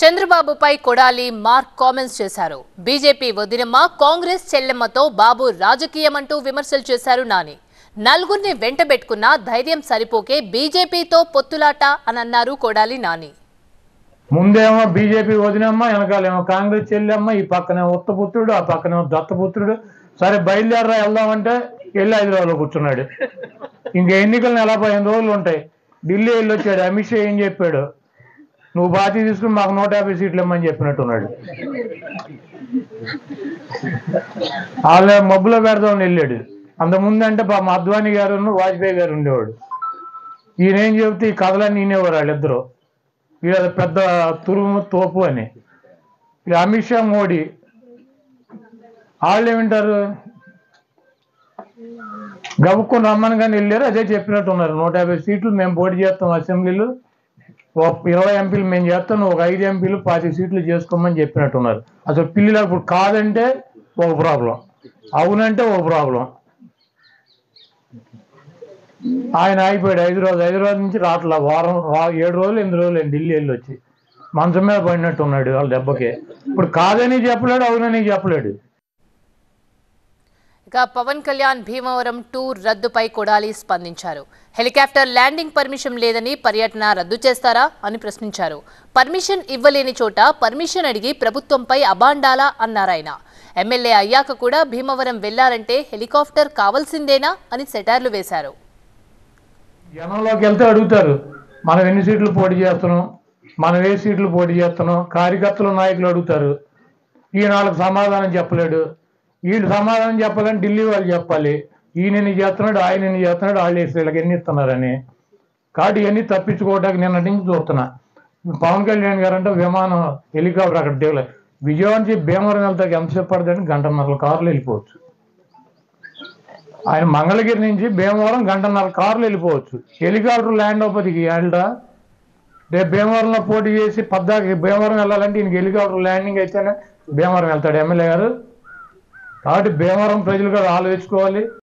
చంద్రబాబుపై Kodali mark comments చేశారు. BJP వదినమ్మ, కాంగ్రెస్ చెల్లెమ్మతో బాబు రాజకీయమంటూ విమర్శలు చేశారు నాని. నలుగురిని వెంటబెట్టుకున్న ధైర్యం సరిపోకే బీజేపీతో పొత్తులాట అని అన్నారు కొడాలి నాని. ముందేమో బీజేపీ వదినమ్మ, వెనకాలేమో కాంగ్రెస్ చెల్లెమ్మ, ఈ పక్కనే ఉత్తపుత్రుడు, ఆ పక్కనేమో దత్తపుత్రుడు. సరే బయలుదేరరా వెళ్దామంటే వెళ్ళి హైదరాబాద్లో కూర్చున్నాడు. ఇంక ఎన్నికలు 15 రోజులు ఉంటాయి. ఢిల్లీ వెళ్ళి వచ్చాడు. అమిత్ షా ఏం చెప్పాడు? నువ్వు బాధ్యత తీసుకుని మాకు 150 సీట్లు ఇమ్మని చెప్పినట్టున్నాడు. వాళ్ళ మబ్బులో పెడదామని వెళ్ళాడు. అంతకుముందు అంటే మా అద్వానీ గారు వాజ్పేయి గారు ఉండేవాడు. ఈయనేం చెబితే ఈ కథలన్నీ వినేవారు వాళ్ళిద్దరూ. వీళ్ళ పెద్ద తురుము తోపు అని. ఇక అమిత్ షా, మోడీ వాళ్ళు ఏమింటారు? గబుక్కుని రమ్మని కానీ వెళ్ళారు. అదే చెప్పినట్టున్నారు. 150 సీట్లు మేము పోటీ చేస్తాం అసెంబ్లీలో, 20 ఎంపీలు మేము చేస్తాం, ఒక 5 ఎంపీలు 20 సీట్లు చేసుకోమని చెప్పినట్టున్నారు. అసలు పిల్లలు ఇప్పుడు కాదంటే ఒక ప్రాబ్లం, అవునంటే ఒక ప్రాబ్లం. ఆయన అయిపోయాడు. హైదరాబాద్ నుంచి రాట్లా 7 రోజులు 8 రోజులు ఢిల్లీ వెళ్ళి వచ్చి మంచం మీద పడినట్టు ఉన్నాడు వాళ్ళ దెబ్బకే. ఇప్పుడు కాదని చెప్పలేడు, అవునని చెప్పలేడు. ఇక పవన్ కళ్యాణ్ భీమవరం టూర్ రద్దుపై కొడాలి స్పందించారు. హెలికాప్టర్ ల్యాండింగ్ పర్మిషన్ లేదని పర్యటన రద్దు చేస్తారా అని ప్రశ్నించారు. పర్మిషన్ ఇవ్వలేని చోట పర్మిషన్ అడిగి ప్రభుత్వంపై అబాండాలా అన్నారాయన. ఎమ్మెల్యే అయ్యాక కూడా భీమవరం వెళ్లారంటే హెలికాప్టర్ కావాల్సిందేనా అని సెటార్లు వేశారు. జనంలోకి వెళ్తే అడుగుతారు, మనం ఎన్ని సీట్లు పోటీ చేస్తున్నాం, మనం ఏ సీట్లు పోటీ చేస్తున్నాం. కార్యకర్తలు, నాయకులు అడుగుతారు. ఈయన వాళ్ళకి సమాధానం చెప్పలేడు. వీళ్ళు సమాధానం చెప్పాలని ఢిల్లీ వాళ్ళు చెప్పాలి. ఈయన ఎన్ని చేస్తున్నాడు, ఆయన ఎన్ని చేస్తున్నాడు, వాళ్ళు వేసి వీళ్ళకి ఎన్ని ఇస్తున్నారని. కాబట్టి ఇవన్నీ తప్పించుకోవడానికి నిన్నటి నుంచి చూస్తున్నా. పవన్ కళ్యాణ్ గారు అంటే విమానం, హెలికాప్టర్ అక్కడ దిగలే. విజయవాడ నుంచి భీమవరం వెళ్తాకి ఎంతసేపు పడుతుందంటే 1.5 కారులు వెళ్ళిపోవచ్చు. ఆయన మంగళగిరి నుంచి భీమవరం 1.5 కారులు వెళ్ళిపోవచ్చు. హెలికాప్టర్ ల్యాండ్ అవ్వదికి ఏళ్ళ రేపు భీమవరంలో పోటీ చేసి పద్దాకి భీమవరం వెళ్ళాలంటే ఈయనకి హెలికాప్టర్ ల్యాండింగ్ అయితేనే భీమవరం వెళ్తాడు ఎమ్మెల్యే గారు. కాబట్టి భీమవరం ప్రజలు కూడా ఆలోచించుకోవాలి.